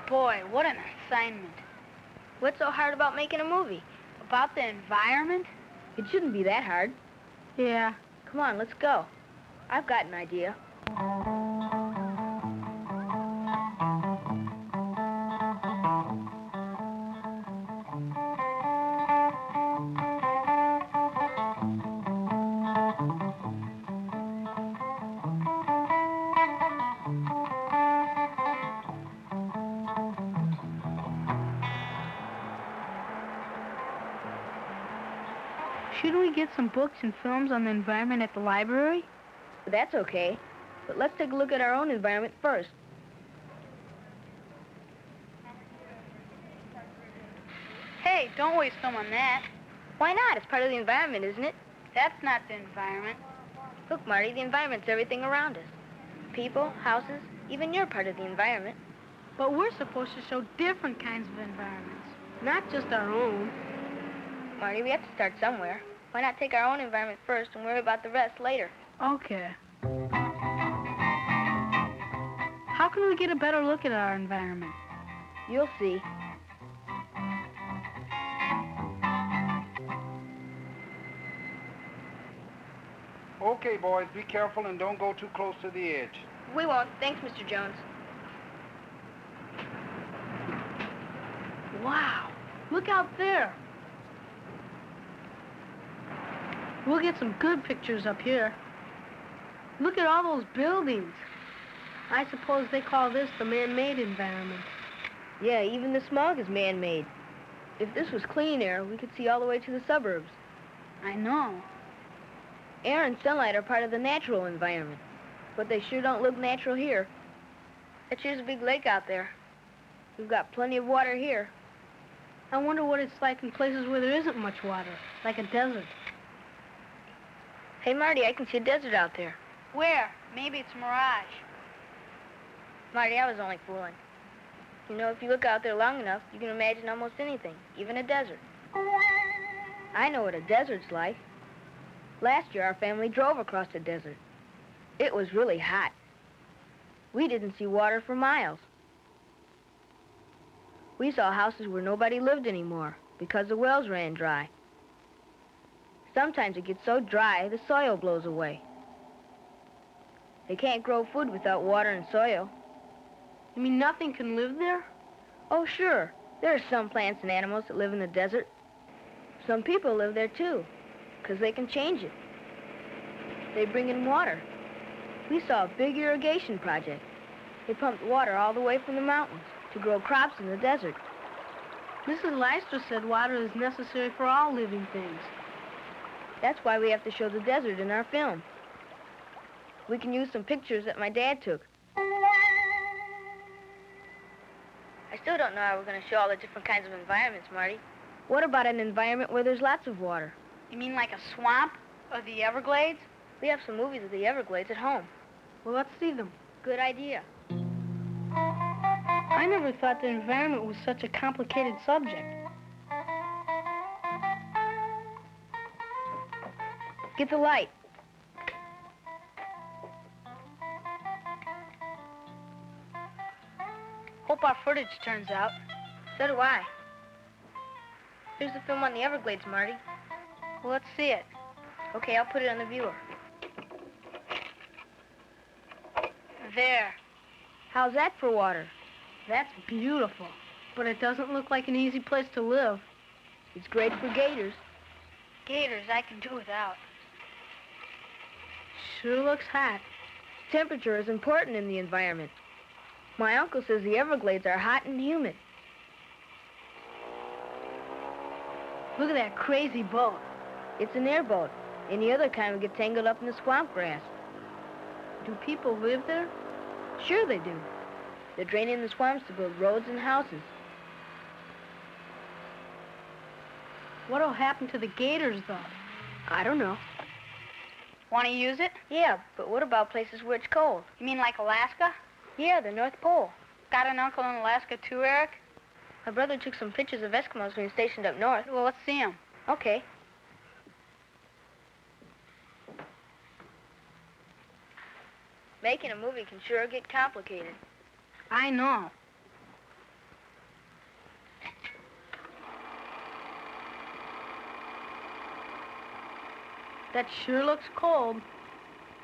Boy, what an assignment. What's so hard about making a movie? About the environment? It shouldn't be that hard. Yeah. Come on, let's go. I've got an idea. Shouldn't we get some books and films on the environment at the library? That's okay, but let's take a look at our own environment first. Hey, don't waste film on that. Why not? It's part of the environment, isn't it? That's not the environment. Look, Marty, the environment's everything around us. People, houses, even you're part of the environment. But we're supposed to show different kinds of environments, not just our own. Marty, we have to start somewhere. Why not take our own environment first and worry about the rest later? Okay. How can we get a better look at our environment? You'll see. Okay, boys, be careful and don't go too close to the edge. We won't. Thanks, Mr. Jones. Wow, look out there. We'll get some good pictures up here. Look at all those buildings. I suppose they call this the man-made environment. Yeah, even the smog is man-made. If this was clean air, we could see all the way to the suburbs. I know. Air and sunlight are part of the natural environment, but they sure don't look natural here. That here's a big lake out there. We've got plenty of water here. I wonder what it's like in places where there isn't much water, like a desert. Hey, Marty, I can see a desert out there. Where? Maybe it's a mirage. Marty, I was only fooling. You know, if you look out there long enough, you can imagine almost anything, even a desert. I know what a desert's like. Last year, our family drove across the desert. It was really hot. We didn't see water for miles. We saw houses where nobody lived anymore because the wells ran dry. Sometimes it gets so dry, the soil blows away. They can't grow food without water and soil. You mean nothing can live there? Oh, sure. There are some plants and animals that live in the desert. Some people live there, too, because they can change it. They bring in water. We saw a big irrigation project. They pumped water all the way from the mountains to grow crops in the desert. Mrs. Leicester said water is necessary for all living things. That's why we have to show the desert in our film. We can use some pictures that my dad took. I still don't know how we're going to show all the different kinds of environments, Marty. What about an environment where there's lots of water? You mean like a swamp or the Everglades? We have some movies of the Everglades at home. Well, let's see them. Good idea. I never thought the environment was such a complicated subject. Get the light. Hope our footage turns out. So do I. Here's the film on the Everglades, Marty. Well, let's see it. Okay, I'll put it on the viewer. There. How's that for water? That's beautiful. But it doesn't look like an easy place to live. It's great for gators. Gators I can do without. Sure looks hot. Temperature is important in the environment. My uncle says the Everglades are hot and humid. Look at that crazy boat. It's an airboat. Any other kind would get tangled up in the swamp grass. Do people live there? Sure they do. They're draining the swamps to build roads and houses. What'll happen to the gators, though? I don't know. Want to use it? Yeah, but what about places where it's cold? You mean like Alaska? Yeah, the North Pole. Got an uncle in Alaska too, Eric? My brother took some pictures of Eskimos when he was stationed up north. Well, let's see them. Okay. Making a movie can sure get complicated. I know. That sure looks cold.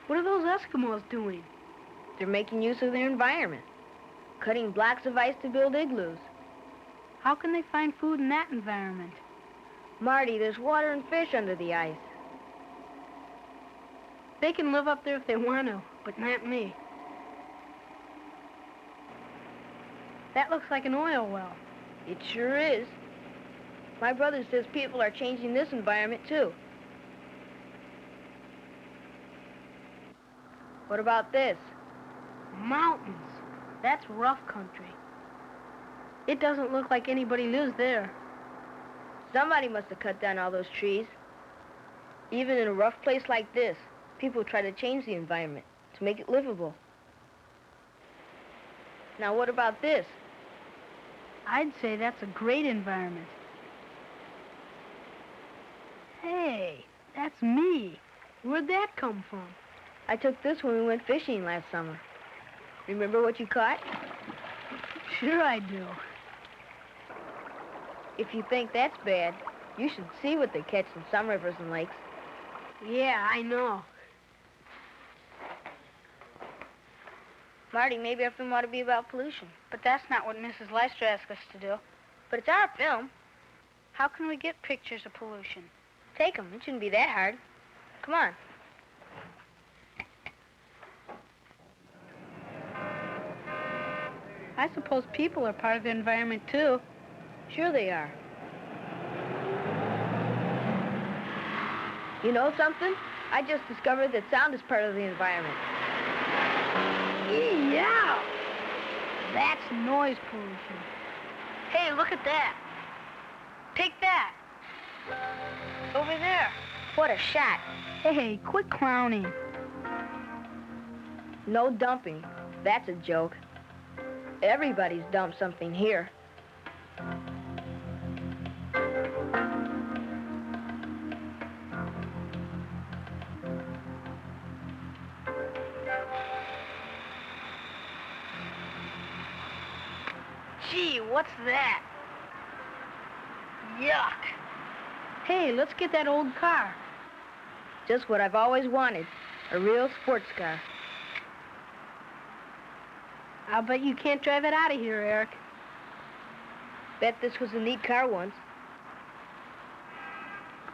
What are those Eskimos doing? They're making use of their environment, cutting blocks of ice to build igloos. How can they find food in that environment? Marty, there's water and fish under the ice. They can live up there if they want to, but not me. That looks like an oil well. It sure is. My brother says people are changing this environment, too. What about this? Mountains. That's rough country. It doesn't look like anybody lives there. Somebody must have cut down all those trees. Even in a rough place like this, people try to change the environment to make it livable. Now, what about this? I'd say that's a great environment. Hey, that's me. Where'd that come from? I took this when we went fishing last summer. Remember what you caught? Sure I do. If you think that's bad, you should see what they catch in some rivers and lakes. Yeah, I know. Marty, maybe our film ought to be about pollution. But that's not what Mrs. Leister asked us to do. But it's our film. How can we get pictures of pollution? Take them. It shouldn't be that hard. Come on. I suppose people are part of the environment, too. Sure they are. You know something? I just discovered that sound is part of the environment. Yeah! That's noise pollution. Hey, look at that. Take that. Over there. What a shot. Hey, quit clowning. No dumping. That's a joke. Everybody's dumped something here. Gee, what's that? Yuck. Hey, let's get that old car. Just what I've always wanted. A real sports car. I'll bet you can't drive it out of here, Eric. Bet this was a neat car once.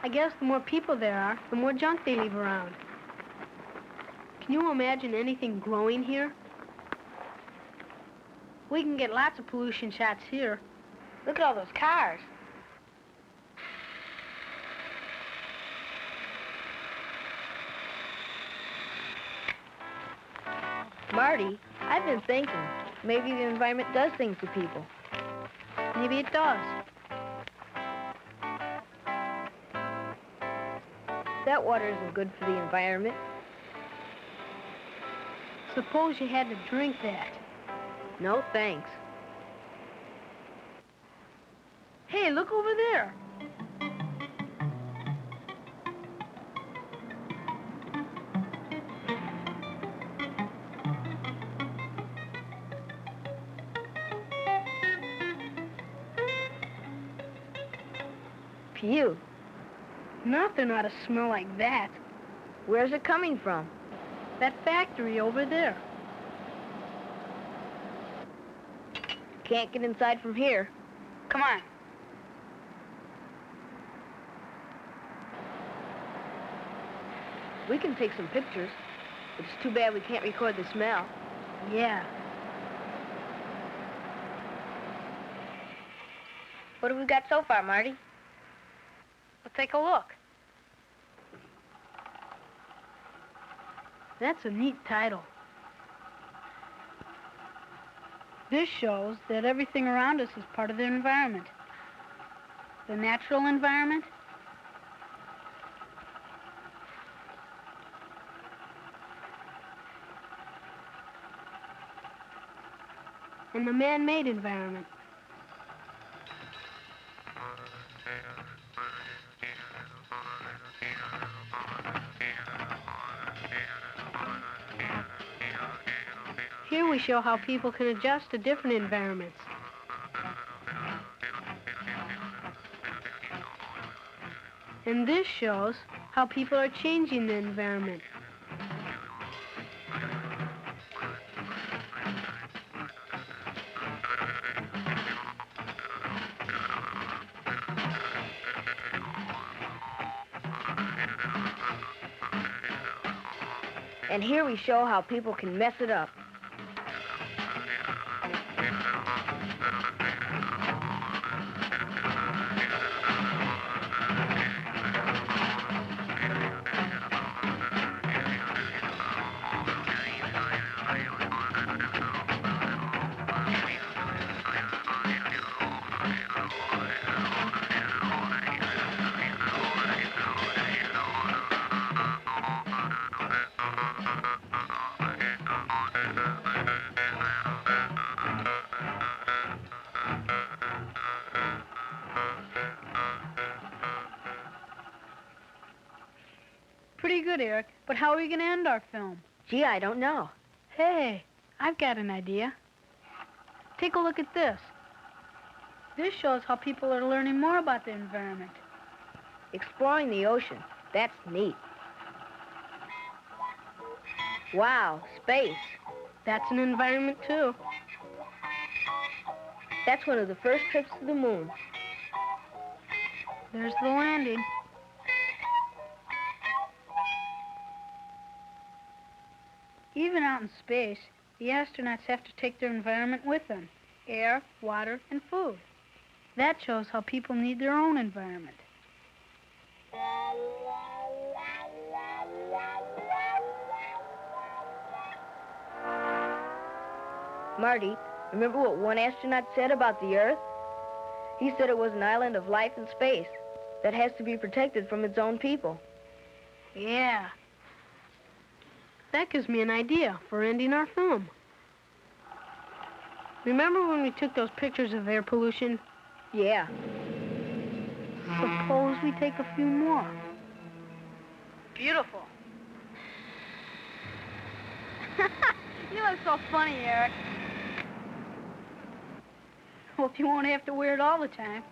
I guess the more people there are, the more junk they leave around. Can you imagine anything growing here? We can get lots of pollution shots here. Look at all those cars. Marty, I've been thinking, maybe the environment does things to people. Maybe it does. That water isn't good for the environment. Suppose you had to drink that. No, thanks. Hey, look over there. Phew. Nothing ought to smell like that. Where's it coming from? That factory over there. Can't get inside from here. Come on. We can take some pictures. It's too bad we can't record the smell. Yeah. What have we got so far, Marty? Let's take a look. That's a neat title. This shows that everything around us is part of the environment. The natural environment, and the man-made environment. Here we show how people can adjust to different environments. And this shows how people are changing the environment. And here we show how people can mess it up. Pretty good, Eric. But how are we going to end our film? Gee, I don't know. Hey, I've got an idea. Take a look at this. This shows how people are learning more about the environment. Exploring the ocean. That's neat. Wow, space. That's an environment, too. That's one of the first trips to the moon. There's the landing. Even out in space, the astronauts have to take their environment with them. Air, water, and food. That shows how people need their own environment. Marty, remember what one astronaut said about the Earth? He said it was an island of life in space that has to be protected from its own people. Yeah. That gives me an idea for ending our film. Remember when we took those pictures of air pollution? Yeah. Suppose we take a few more. Beautiful. You look so funny, Eric. Hope you won't have to wear it all the time.